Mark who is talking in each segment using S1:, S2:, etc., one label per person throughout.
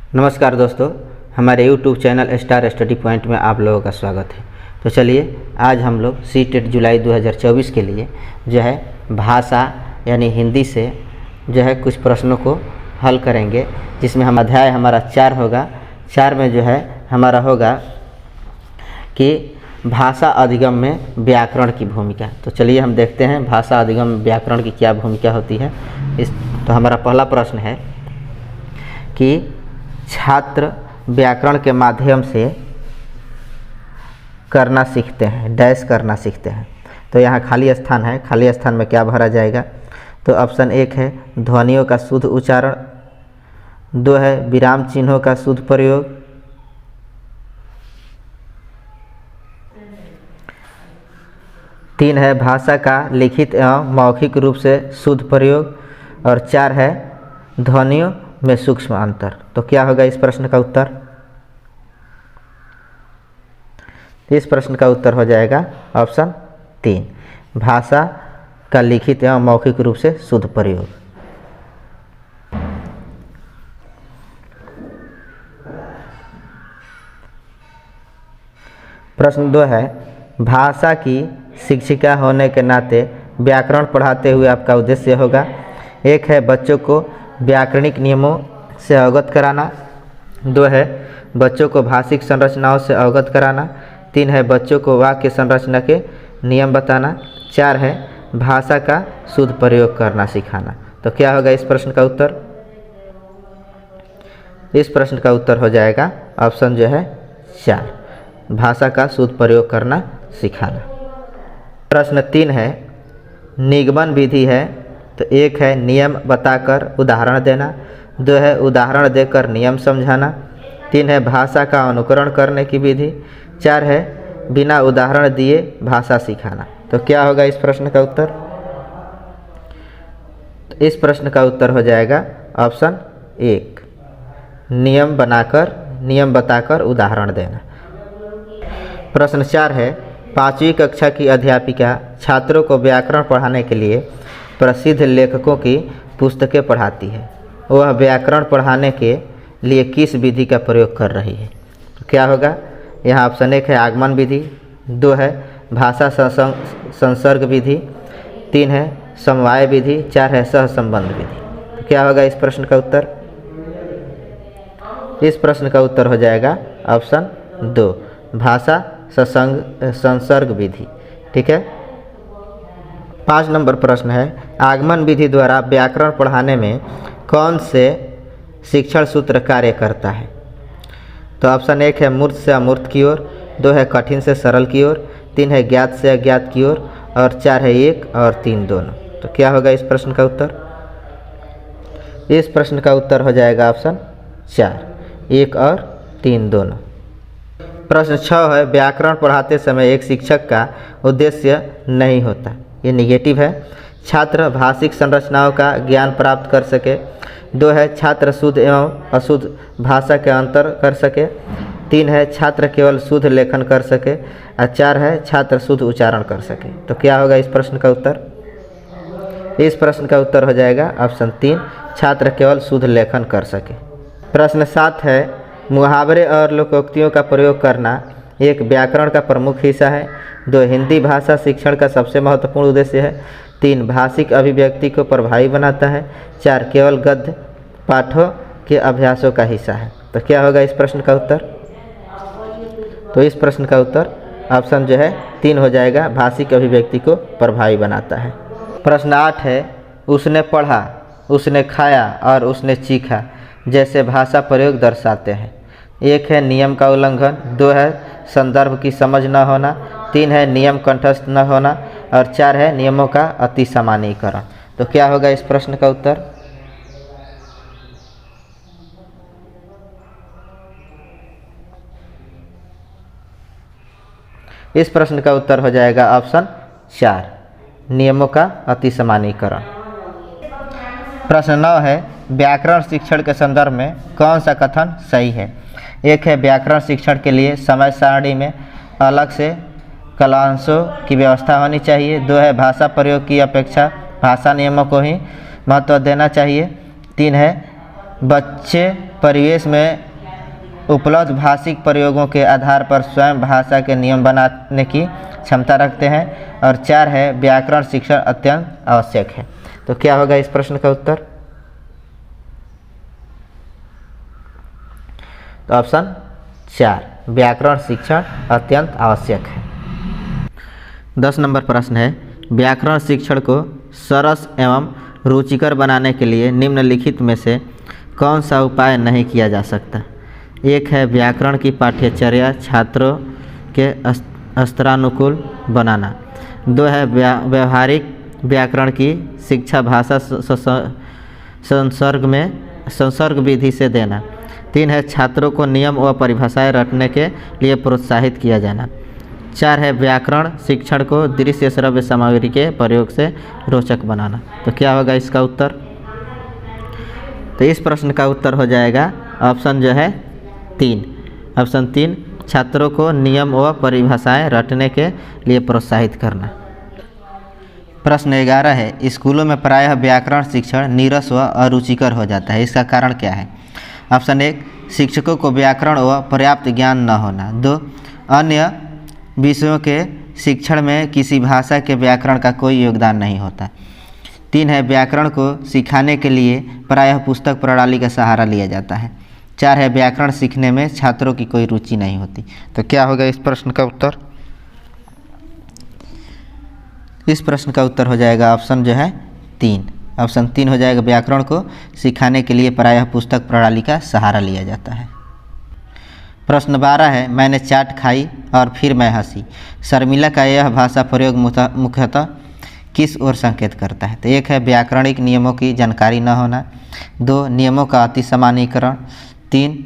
S1: नमस्कार दोस्तों, हमारे YouTube channel star study point में आप लोगों का स्वागत है। तो चलिए आज हम लोग सीटेट जुलाई 2024 के लिए जो है भाषा यानी हिंदी से जो है कुछ प्रश्नों को हल करेंगे, जिसमें हम अध्याय हमारा 4 होगा। 4 में जो है हमारा होगा कि भाषा अधिगम में व्याकरण की भूमिका। तो चलिए हम देखते हैं भाषा अधिगम में व्याकरण की क्या भूमिका होती है। तो हमारा पहला प्रश्न है कि छात्र व्याकरण के माध्यम से करना सीखते हैं, डैश करना सीखते हैं। तो यहाँ खाली स्थान है, खाली स्थान में क्या भरा जाएगा? तो ऑप्शन 1 है ध्वनियों का शुद्ध उच्चारण, 2 है विराम चिन्हों का शुद्ध प्रयोग, 3 है भाषा का लिखित एवं मौखिक रूप से शुद्ध प्रयोग, और 4 है ध्वनियों में सूक्ष्म अंतर। तो क्या होगा इस प्रश्न का उत्तर? इस प्रश्न का उत्तर हो जाएगा ऑप्शन 3, भाषा का लिखित एवं मौखिक रूप से शुद्ध प्रयोग। प्रश्न 2 है भाषा की शिक्षिका होने के नाते व्याकरण पढ़ाते हुए आपका उद्देश्य होगा। 1 है बच्चों को व्याकरणिक नियमों से अवगत कराना, 2 है बच्चों को भाषिक संरचनाओं से अवगत कराना, 3 है बच्चों को वाक्य संरचना के नियम बताना, 4 है भाषा का शुद्ध प्रयोग करना सिखाना। तो क्या होगा इस प्रश्न का उत्तर? इस प्रश्न का उत्तर हो जाएगा ऑप्शन जो है 4, भाषा का शुद्ध प्रयोग करना सिखाना। प्रश्न 3 है निगमन विधि है। तो 1 है नियम बताकर उदाहरण देना, 2 है उदाहरण देकर नियम समझाना, 3 है भाषा का अनुकरण करने की विधि, 4 है बिना उदाहरण दिए भाषा सिखाना। तो क्या होगा इस प्रश्न का उत्तर? तो इस प्रश्न का उत्तर हो जाएगा ऑप्शन 1, नियम बताकर उदाहरण देना। प्रश्न 4 है 5वीं कक्षा की अध्यापिका छात्रों को व्याकरण पढ़ाने के लिए प्रसिद्ध लेखकों की पुस्तकें पढ़ाती है। वह व्याकरण पढ़ाने के लिए किस विधि का प्रयोग कर रही है? तो क्या होगा? यहाँ ऑप्शन 1 है आगमन विधि, 2 है भाषा संसर्ग विधि, 3 है समवाय विधि, 4 है सहसंबंध विधि। तो क्या होगा इस प्रश्न का उत्तर? इस प्रश्न का उत्तर हो जाएगा ऑप्शन 2, भाषा संसर्ग विधि। ठीक है। 5 नंबर प्रश्न है आगमन विधि द्वारा व्याकरण पढ़ाने में कौन से शिक्षण सूत्र कार्य करता है? तो ऑप्शन 1 है मूर्त से अमूर्त की ओर, 2 है कठिन से सरल की ओर, 3 है ज्ञात से अज्ञात की ओर, और 4 है 1 और 3 दोनों। तो क्या होगा इस प्रश्न का उत्तर? इस प्रश्न का उत्तर हो जाएगा ऑप्शन 4, 1 और 3 दोनों। प्रश्न 6 है व्याकरण पढ़ाते समय एक शिक्षक का उद्देश्य नहीं होता। ये निगेटिव है। छात्र भाषिक संरचनाओं का ज्ञान प्राप्त कर सके, 2 है छात्र शुद्ध एवं अशुद्ध भाषा के अंतर कर सके, 3 है छात्र केवल शुद्ध लेखन कर सके, और 4 है छात्र शुद्ध उच्चारण कर सके। तो क्या होगा इस प्रश्न का उत्तर? इस प्रश्न का उत्तर हो जाएगा ऑप्शन 3, छात्र केवल शुद्ध लेखन कर सके। प्रश्न 7 है मुहावरे और लोकोक्तियों का प्रयोग करना एक व्याकरण का प्रमुख हिस्सा है। 2 हिंदी भाषा शिक्षण का सबसे महत्वपूर्ण उद्देश्य है, 3 भाषिक अभिव्यक्ति को प्रभावी बनाता है, 4 केवल गद्य पाठों के अभ्यासों का हिस्सा है। तो क्या होगा इस प्रश्न का उत्तर? तो इस प्रश्न का उत्तर ऑप्शन जो है 3 हो जाएगा, भाषिक अभिव्यक्ति को प्रभावी बनाता है। प्रश्न 8 है उसने पढ़ा, उसने खाया और उसने चीखा जैसे भाषा प्रयोग दर्शाते हैं। 1 है नियम का उल्लंघन, 2 है संदर्भ की समझ न होना, 3 है नियम कंठस्थ न होना, और 4 है नियमों का अति सामान्यीकरण। तो क्या होगा इस प्रश्न का उत्तर? इस प्रश्न का उत्तर हो जाएगा ऑप्शन 4, नियमों का अति सामान्यीकरण। प्रश्न 9 है व्याकरण शिक्षण के संदर्भ में कौन सा कथन सही है? 1 है व्याकरण शिक्षण के लिए समय सारणी में अलग से कलांशों की व्यवस्था होनी चाहिए, 2 है भाषा प्रयोग की अपेक्षा भाषा नियमों को ही महत्व देना चाहिए, 3 है बच्चे परिवेश में उपलब्ध भाषिक प्रयोगों के आधार पर स्वयं भाषा के नियम बनाने की क्षमता रखते हैं। और 4 है व्याकरण शिक्षण अत्यंत आवश्यक है। तो क्या होगा इस प्रश्न का उत्तर? तो ऑप्शन 4 व्याकरण शिक्षण अत्यंत आवश्यक है। 10 नंबर प्रश्न है व्याकरण शिक्षण को सरस एवं रुचिकर बनाने के लिए निम्नलिखित में से कौन सा उपाय नहीं किया जा सकता? 1 है व्याकरण की पाठ्यचर्या छात्रों के स्त्रानुकूल बनाना। 2 है व्यवहारिक व्याकरण की शिक्षा भाषा संसर्ग विधि से देना। 3 है छात्रों को नियम व परिभाषाएं रटने के लिए प्रोत्साहित किया जाना। 4 है व्याकरण शिक्षण को दृश्य श्रव्य सामग्री के प्रयोग से रोचक बनाना। तो क्या होगा इसका उत्तर? तो इस प्रश्न का उत्तर हो जाएगा ऑप्शन जो है 3। ऑप्शन 3 छात्रों को नियम व परिभाषाएं रटने के लिए प्रोत्साहित करना। प्रश्न 11 है स्कूलों में प्रायः व्याकरण शिक्षण नीरस व अरुचिकर हो जाता है, इसका कारण क्या है? ऑप्शन 1 शिक्षकों को व्याकरण व पर्याप्त ज्ञान न होना। 2 अन्य विषयों के शिक्षण में किसी भाषा के व्याकरण का कोई योगदान नहीं होता। 3 है व्याकरण को सिखाने के लिए प्रायः पुस्तक प्रणाली का सहारा लिया जाता है। 4 है व्याकरण सीखने में छात्रों की कोई रुचि नहीं होती। तो क्या होगा इस प्रश्न का उत्तर? इस प्रश्न का उत्तर हो जाएगा ऑप्शन जो है 3। ऑप्शन 3 हो जाएगा व्याकरण को सिखाने के लिए प्रायः पुस्तक प्रणाली का सहारा लिया जाता है। प्रश्न 12 है मैंने चाट खाई और फिर मैं हंसी। शर्मिला का यह भाषा प्रयोग मुख्यतः किस ओर संकेत करता है? तो 1 है व्याकरणिक नियमों की जानकारी न होना। 2 नियमों का अति सामान्यीकरण। 3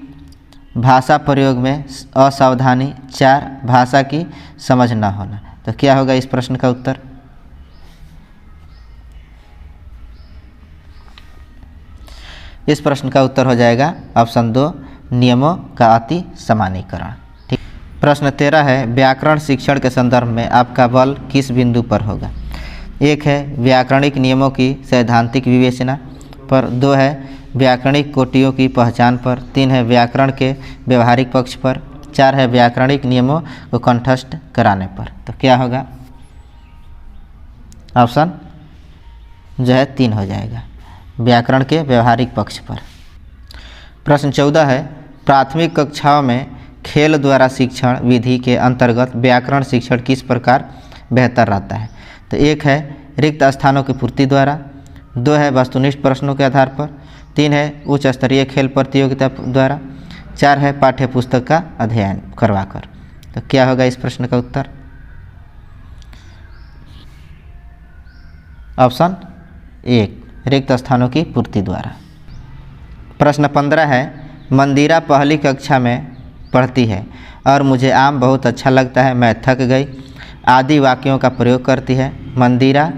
S1: भाषा प्रयोग में असावधानी। 4 भाषा की समझ न होना। तो क्या होगा इस प्रश्न का उत्तर? इस प्रश्न का उत्तर हो जाएगा ऑप्शन 2 नियमों का अति सामान्यीकरण। ठीक। प्रश्न 13 है व्याकरण शिक्षण के संदर्भ में आपका बल किस बिंदु पर होगा? 1 है व्याकरणिक नियमों की सैद्धांतिक विवेचना पर। 2 है व्याकरणिक कोटियों की पहचान पर। 3 है व्याकरण के व्यवहारिक पक्ष पर। 4 है व्याकरणिक नियमों को कंठस्थ कराने पर। तो क्या होगा? ऑप्शन जो है 3 हो जाएगा व्याकरण के व्यवहारिक पक्ष पर। प्रश्न 14 है प्राथमिक कक्षाओं में खेल द्वारा शिक्षण विधि के अंतर्गत व्याकरण शिक्षण किस प्रकार बेहतर रहता है? तो 1 है रिक्त स्थानों की पूर्ति द्वारा। 2 है वस्तुनिष्ठ प्रश्नों के आधार पर। 3 है उच्च स्तरीय खेल प्रतियोगिता द्वारा। 4 है पाठ्य पुस्तक का अध्ययन करवाकर। तो क्या होगा इस प्रश्न का उत्तर? ऑप्शन 1 रिक्त स्थानों की पूर्ति द्वारा। प्रश्न 15 है मंदिरा पहली कक्षा में पढ़ती है और मुझे आम बहुत अच्छा लगता है, मैं थक गई आदि वाक्यों का प्रयोग करती है। मंदिरा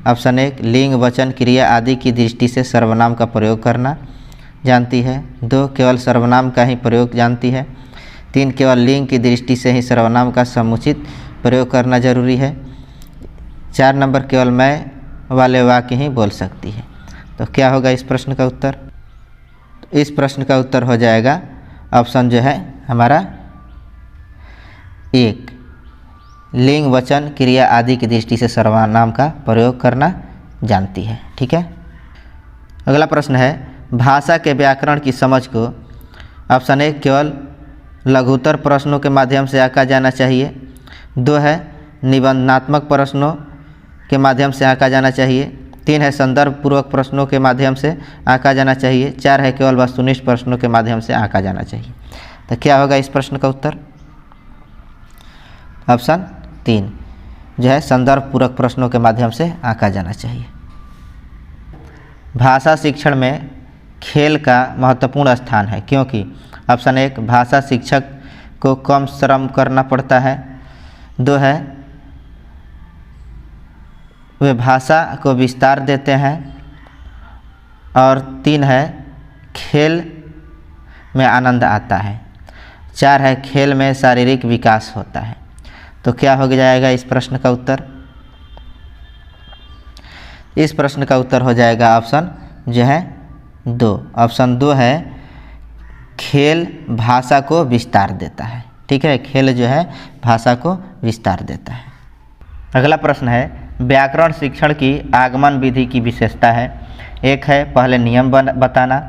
S1: ऑप्शन 1 लिंग वचन क्रिया आदि की दृष्टि से सर्वनाम का प्रयोग करना जानती है। 2 केवल सर्वनाम का ही प्रयोग जानती है। 3 केवल लिंग की दृष्टि से ही सर्वनाम का समुचित प्रयोग करना जरूरी है। 4 नंबर केवल मैं वाले वाक्य ही बोल सकती है। तो क्या होगा इस प्रश्न का उत्तर? इस प्रश्न का उत्तर हो जाएगा ऑप्शन जो है हमारा 1 लिंग वचन क्रिया आदि की दृष्टि से सर्वनाम का प्रयोग करना जानती है। ठीक है। अगला प्रश्न है भाषा के व्याकरण की समझ को ऑप्शन 1 केवल लघुत्तर प्रश्नों के माध्यम से आंका जाना चाहिए। 2 है निबंधात्मक प्रश्नों के माध्यम से आंका जाना चाहिए। 3 है संदर्भ पूर्वक प्रश्नों के माध्यम से आंका जाना चाहिए। 4 है केवल वस्तुनिष्ठ प्रश्नों के माध्यम से आंका जाना चाहिए। तो क्या होगा इस प्रश्न का उत्तर? ऑप्शन 3 जो है संदर्भ पूरक प्रश्नों के माध्यम से आंका जाना चाहिए। भाषा शिक्षण में खेल का महत्वपूर्ण स्थान है क्योंकि ऑप्शन 1 भाषा शिक्षक को कम श्रम करना पड़ता है। 2 है वे भाषा को विस्तार देते हैं। और 3 है खेल में आनंद आता है। 4 है खेल में शारीरिक विकास होता है। तो क्या हो जाएगा इस प्रश्न का उत्तर? इस प्रश्न का उत्तर हो जाएगा ऑप्शन जो है 2, ऑप्शन 2 है खेल भाषा को विस्तार देता है। ठीक है, खेल जो है भाषा को विस्तार देता है। अगला प्रश्न है व्याकरण शिक्षण की आगमन विधि की विशेषता है। 1 है पहले नियम बताना,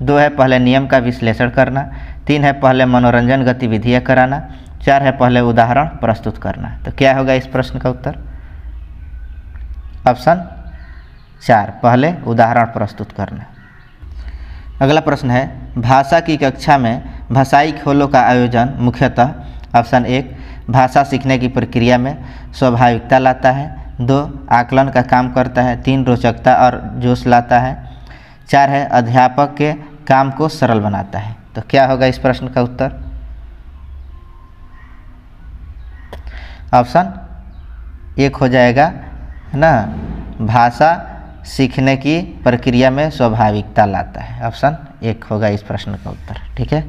S1: 2 है पहले नियम का विश्लेषण करना, 3 है पहले मनोरंजन गतिविधियाँ कराना, 4 है पहले उदाहरण प्रस्तुत करना। तो क्या होगा इस प्रश्न का उत्तर? ऑप्शन 4, पहले उदाहरण प्रस्तुत करना। अगला प्रश्न है भाषा की कक्षा में भाषाई खेलों का आयोजन मुख्यतः ऑप्शन 1 भाषा सीखने की प्रक्रिया में स्वाभाविकता लाता है, 2 आकलन का काम करता है, 3 रोचकता और जोश लाता है, 4 है अध्यापक के काम को सरल बनाता है। तो क्या होगा इस प्रश्न का उत्तर? ऑप्शन 1 हो जाएगा, है ना, भाषा सीखने की प्रक्रिया में स्वाभाविकता लाता है। ऑप्शन 1 होगा इस प्रश्न का उत्तर। ठीक है।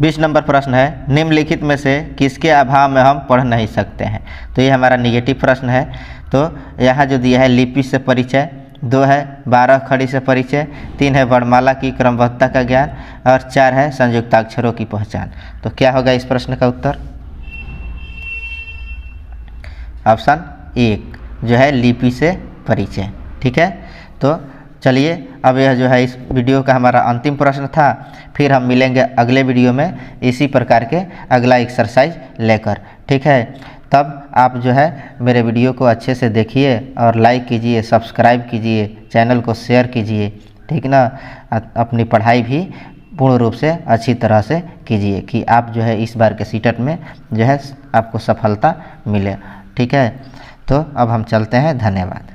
S1: 20 नंबर प्रश्न है निम्नलिखित में से किसके अभाव में हम पढ़ नहीं सकते हैं। तो ये हमारा निगेटिव प्रश्न है। तो यहाँ जो दिया है लिपि से परिचय, 2 है 12 खड़ी से परिचय, 3 है वर्णमाला की क्रमबद्धता का ज्ञान और 4 है संयुक्ताक्षरों की पहचान। तो क्या होगा इस प्रश्न का उत्तर? ऑप्शन 1 जो है लिपि से परिचय। ठीक है। तो चलिए अब यह जो है इस वीडियो का हमारा अंतिम प्रश्न था। फिर हम मिलेंगे अगले वीडियो में इसी प्रकार के अगला एक्सरसाइज लेकर। ठीक है। तब आप जो है मेरे वीडियो को अच्छे से देखिए और लाइक कीजिए, सब्सक्राइब कीजिए, चैनल को शेयर कीजिए। ठीक ना। अपनी पढ़ाई भी पूर्ण रूप से अच्छी तरह से कीजिए कि आप जो है इस बार के सीटेट में जो है आपको सफलता मिले। ठीक है। तो अब हम चलते हैं। धन्यवाद।